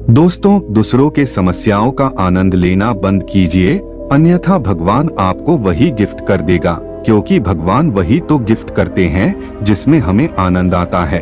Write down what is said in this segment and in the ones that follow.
दोस्तों, दूसरों के समस्याओं का आनंद लेना बंद कीजिए, अन्यथा भगवान आपको वही गिफ्ट कर देगा, क्योंकि भगवान वही तो गिफ्ट करते हैं जिसमें हमें आनंद आता है।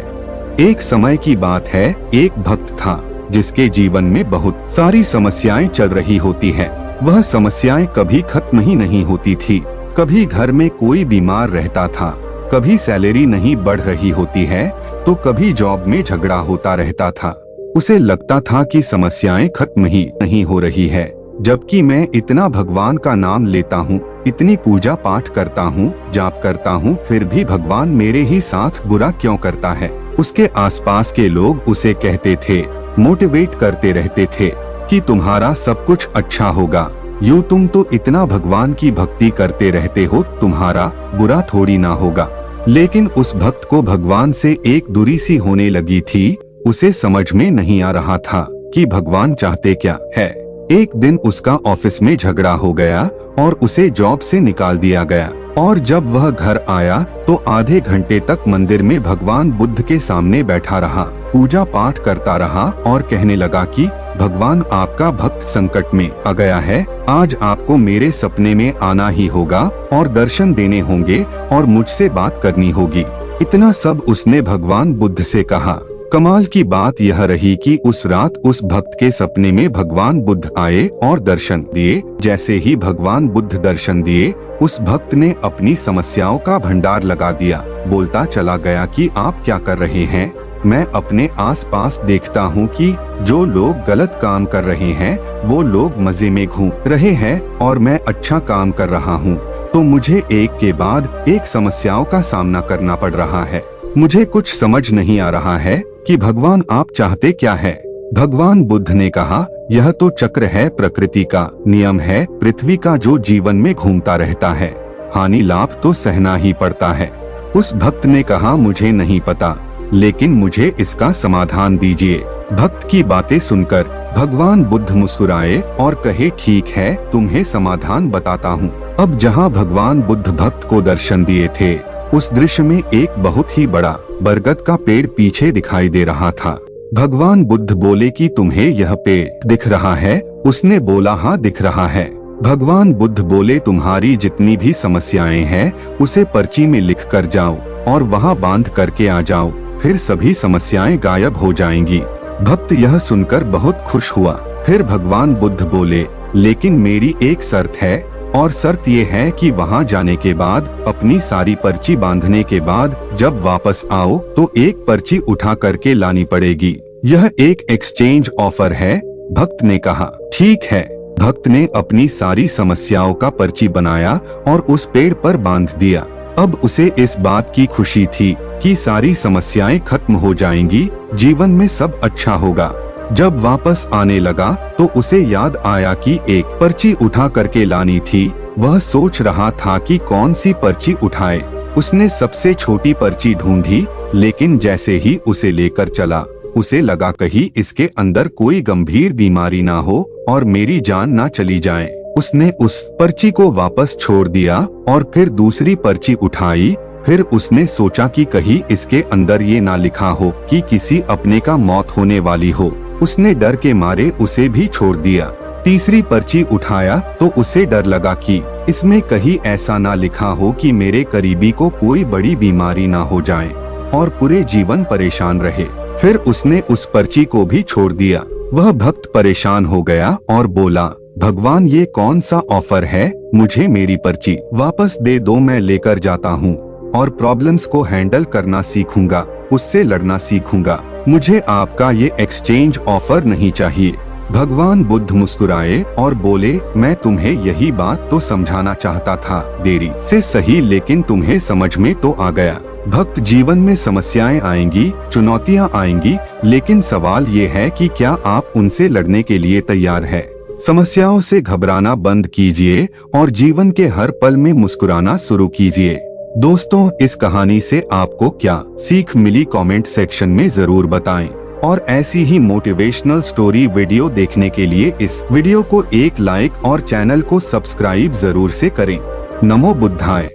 एक समय की बात है, एक भक्त था जिसके जीवन में बहुत सारी समस्याएं चल रही होती है। वह समस्याएं कभी खत्म ही नहीं होती थी। कभी घर में कोई बीमार रहता था, कभी सैलरी नहीं बढ़ रही होती है, तो कभी जॉब में झगड़ा होता रहता था। उसे लगता था कि समस्याएं खत्म ही नहीं हो रही है, जबकि मैं इतना भगवान का नाम लेता हूँ, इतनी पूजा पाठ करता हूँ, जाप करता हूँ, फिर भी भगवान मेरे ही साथ बुरा क्यों करता है। उसके आसपास के लोग उसे कहते थे, मोटिवेट करते रहते थे कि तुम्हारा सब कुछ अच्छा होगा, यूँ तुम तो इतना भगवान की भक्ति करते रहते हो, तुम्हारा बुरा थोड़ी ना होगा। लेकिन उस भक्त को भगवान से एक दूरी सी होने लगी थी। उसे समझ में नहीं आ रहा था कि भगवान चाहते क्या है। एक दिन उसका ऑफिस में झगड़ा हो गया और उसे जॉब से निकाल दिया गया। और जब वह घर आया तो आधे घंटे तक मंदिर में भगवान बुद्ध के सामने बैठा रहा, पूजा पाठ करता रहा और कहने लगा कि भगवान, आपका भक्त संकट में आ गया है, आज आपको मेरे सपने में आना ही होगा और दर्शन देने होंगे और मुझसे बात करनी होगी। इतना सब उसने भगवान बुद्ध से कहा। कमाल की बात यह रही कि उस रात उस भक्त के सपने में भगवान बुद्ध आए और दर्शन दिए। जैसे ही भगवान बुद्ध दर्शन दिए, उस भक्त ने अपनी समस्याओं का भंडार लगा दिया। बोलता चला गया कि आप क्या कर रहे हैं, मैं अपने आसपास देखता हूँ कि जो लोग गलत काम कर रहे हैं वो लोग मजे में घूम रहे हैं और मैं अच्छा काम कर रहा हूँ, तो मुझे एक के बाद एक समस्याओं का सामना करना पड़ रहा है। मुझे कुछ समझ नहीं आ रहा है कि भगवान आप चाहते क्या है। भगवान बुद्ध ने कहा, यह तो चक्र है, प्रकृति का नियम है, पृथ्वी का जो जीवन में घूमता रहता है, हानि लाभ तो सहना ही पड़ता है। उस भक्त ने कहा, मुझे नहीं पता, लेकिन मुझे इसका समाधान दीजिए। भक्त की बातें सुनकर भगवान बुद्ध मुस्कुराए और कहे, ठीक है, तुम्हें समाधान बताता हूँ। अब जहाँ भगवान बुद्ध भक्त को दर्शन दिए थे, उस दृश्य में एक बहुत ही बड़ा बरगद का पेड़ पीछे दिखाई दे रहा था। भगवान बुद्ध बोले कि तुम्हें यह पेड़ दिख रहा है? उसने बोला, हाँ दिख रहा है। भगवान बुद्ध बोले, तुम्हारी जितनी भी समस्याएं हैं उसे पर्ची में लिख कर जाओ और वहाँ बांध करके आ जाओ, फिर सभी समस्याएं गायब हो जाएंगी। भक्त यह सुनकर बहुत खुश हुआ। फिर भगवान बुद्ध बोले, लेकिन मेरी एक शर्त है, और शर्त ये है कि वहाँ जाने के बाद अपनी सारी पर्ची बांधने के बाद जब वापस आओ तो एक पर्ची उठा करके लानी पड़ेगी। यह एक एक्सचेंज ऑफर है। भक्त ने कहा, ठीक है। भक्त ने अपनी सारी समस्याओं का पर्ची बनाया और उस पेड़ पर बांध दिया। अब उसे इस बात की खुशी थी कि सारी समस्याएं खत्म हो जाएंगी, जीवन में सब अच्छा होगा। जब वापस आने लगा तो उसे याद आया कि एक पर्ची उठा करके लानी थी। वह सोच रहा था कि कौन सी पर्ची उठाए। उसने सबसे छोटी पर्ची ढूंढी, लेकिन जैसे ही उसे लेकर चला, उसे लगा कहीं इसके अंदर कोई गंभीर बीमारी ना हो और मेरी जान ना चली जाए। उसने उस पर्ची को वापस छोड़ दिया और फिर दूसरी पर्ची उठाई। फिर उसने सोचा कि कहीं इसके अंदर ये ना लिखा हो कि किसी अपने का मौत होने वाली हो। उसने डर के मारे उसे भी छोड़ दिया। तीसरी पर्ची उठाया तो उसे डर लगा कि इसमें कहीं ऐसा ना लिखा हो कि मेरे करीबी को कोई बड़ी बीमारी ना हो जाए और पूरे जीवन परेशान रहे। फिर उसने उस पर्ची को भी छोड़ दिया। वह भक्त परेशान हो गया और बोला, भगवान, ये कौन सा ऑफर है? मुझे मेरी पर्ची वापस दे दो, मैं लेकर जाता हूँ और प्रॉब्लम्स को हैंडल करना सीखूंगा, उससे लड़ना सीखूंगा। मुझे आपका ये एक्सचेंज ऑफर नहीं चाहिए। भगवान बुद्ध मुस्कुराए और बोले, मैं तुम्हें यही बात तो समझाना चाहता था, देरी से सही, लेकिन तुम्हें समझ में तो आ गया। भक्त, जीवन में समस्याएं आएंगी, चुनौतियां आएंगी, लेकिन सवाल ये है कि क्या आप उनसे लड़ने के लिए तैयार है। समस्याओं से घबराना बंद कीजिए और जीवन के हर पल में मुस्कुराना शुरू कीजिए। दोस्तों, इस कहानी से आपको क्या सीख मिली, कमेंट सेक्शन में जरूर बताएं। और ऐसी ही मोटिवेशनल स्टोरी वीडियो देखने के लिए इस वीडियो को एक लाइक और चैनल को सब्सक्राइब जरूर से करें। नमो बुद्धाय।